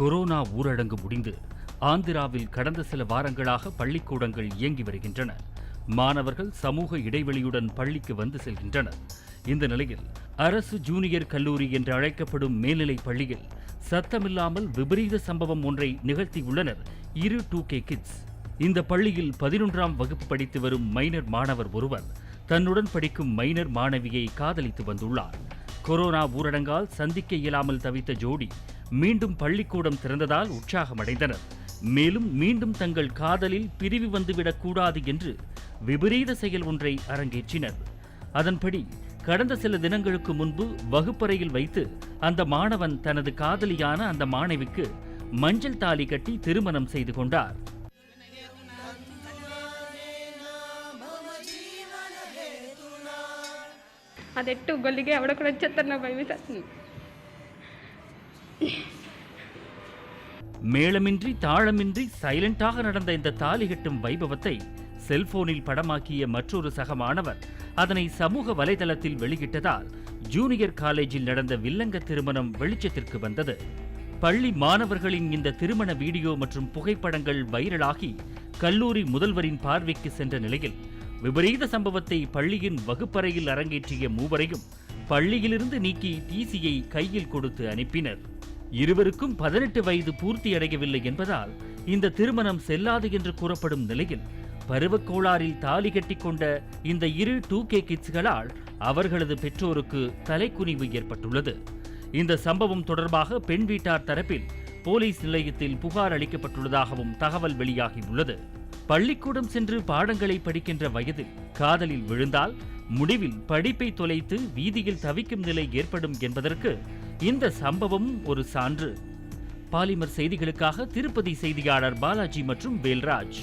Corona ஊரடங்கு முடிந்து ஆந்திராவில் கடந்த சில வாரங்களாக பள்ளிக்கூடங்கள் இயங்கி வருகின்றன. மாணவர்கள் சமூக இடைவெளியுடன் பள்ளிக்கு வந்து செல்கின்றனர். இந்த நிலையில் அரசு ஜூனியர் கல்லூரி என்று அழைக்கப்படும் மேல்நிலை பள்ளியில் சத்தமில்லாமல் விபரீத சம்பவம் ஒன்றை நிகழ்த்தியுள்ளனர் இரு 2K கிட்ஸ். இந்த பள்ளியில் 11ஆம் வகுப்பு படித்து வரும் மைனர் மாணவர் ஒருவர் தன்னுடன் படிக்கும் மைனர் மாணவியை காதலித்து வந்துள்ளார். கொரோனா ஊரடங்கால் சந்திக்க இயலாமல் தவித்த ஜோடி மீண்டும் பள்ளிக்கூடம் திறந்ததால் உற்சாகமடைந்தனர். மேலும் மீண்டும் தங்கள் காதலில் பிரிவு வந்துவிடக் கூடாது என்று விபரீத செயல் ஒன்றை அரங்கேற்றினர். அதன்படி கடந்த சில தினங்களுக்கு முன்பு வகுப்பறையில் வைத்து அந்த மாணவன் தனது காதலியான அந்த மாணவிக்கு மஞ்சள் தாலி கட்டி திருமணம் செய்து கொண்டார். ಅದೆಟ್ಟು ಗೊಲ್ಲಿಗೆ ಅವಡ ಕೂಡ ಚತ್ತರ್ನ ಬೈವಿತ மேளமின்றி தாளமின்றி சைலண்டாக நடந்த இந்த தாலி கட்டும் வைபவத்தை செல்போனில் படமாக்கிய மற்றொரு சக மாணவர் அதனை சமூக வலைதளத்தில் வெளியிட்டதால் ஜூனியர் காலேஜில் நடந்த வில்லங்க திருமணம் வெளிச்சத்திற்கு வந்தது. பள்ளி மாணவர்களின் இந்த திருமண வீடியோ மற்றும் புகைப்படங்கள் வைரலாகி கல்லூரி முதல்வரின் பார்வைக்கு சென்ற நிலையில் விபரீத சம்பவத்தை பள்ளியின் வகுப்பறையில் அரங்கேற்றிய மூவரையும் பள்ளியிலிருந்து நீக்கி டிசியை கையில் கொடுத்து அனுப்பினர். இருவருக்கும் 18 வயது பூர்த்தியடையவில்லை என்பதால் இந்த திருமணம் செல்லாது என்று கூறப்படும் நிலையில் பருவக்கோளாறில் தாலி கட்டிக்கொண்ட இந்த இரு 2K கிட்ஸ்களால் அவர்களது பெற்றோருக்கு தலைக்குனிவு ஏற்பட்டுள்ளது. இந்த சம்பவம் தொடர்பாக பெண் வீட்டார் தரப்பில் போலீஸ் நிலையத்தில் புகார் அளிக்கப்பட்டுள்ளதாகவும் தகவல் வெளியாகியுள்ளது. பள்ளிக்கூடம் சென்று பாடங்களை படிக்கின்ற வயதில் காதலில் விழுந்தால் முடிவில் படிப்பை தொலைத்து வீதியில் தவிக்கும் நிலை ஏற்படும் என்பதற்கு இந்த சம்பவம் ஒரு சான்று. பாலிமர் செய்திகளுக்காக திருப்பதி செய்தியாளர் பாலாஜி மற்றும் வேல்ராஜ்.